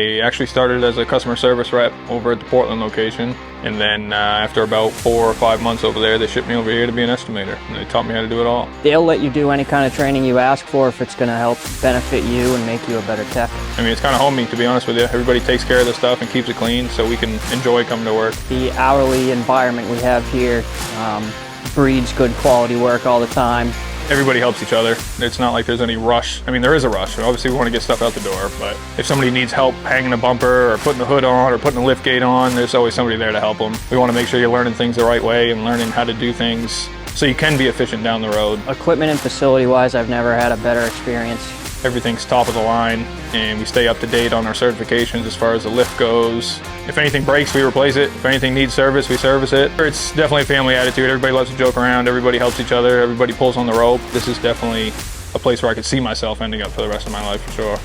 I actually started as a customer service rep over at the Portland location, and then after about 4 or 5 months over there, they shipped me over here to be an estimator, and they taught me how to do it all. They'll let you do any kind of training you ask for if it's going to help benefit you and make you a better tech. I mean, it's kind of homey, to be honest with you. Everybody takes care of their stuff and keeps it clean so we can enjoy coming to work. The hourly environment we have here breeds good quality work all the time. Everybody helps each other. It's not like there's any rush. I mean, there is a rush. Obviously, we want to get stuff out the door, but if somebody needs help hanging a bumper or putting the hood on or putting the lift gate on, there's always somebody there to help them. We want to make sure you're learning things the right way and learning how to do things so you can be efficient down the road. Equipment and facility-wise, I've never had a better experience. Everything's top of the line, and we stay up to date on our certifications as far as the lift goes. If anything breaks, we replace it. If anything needs service, we service it. It's definitely a family attitude. Everybody loves to joke around. Everybody helps each other. Everybody pulls on the rope. This is definitely a place where I could see myself ending up for the rest of my life, for sure.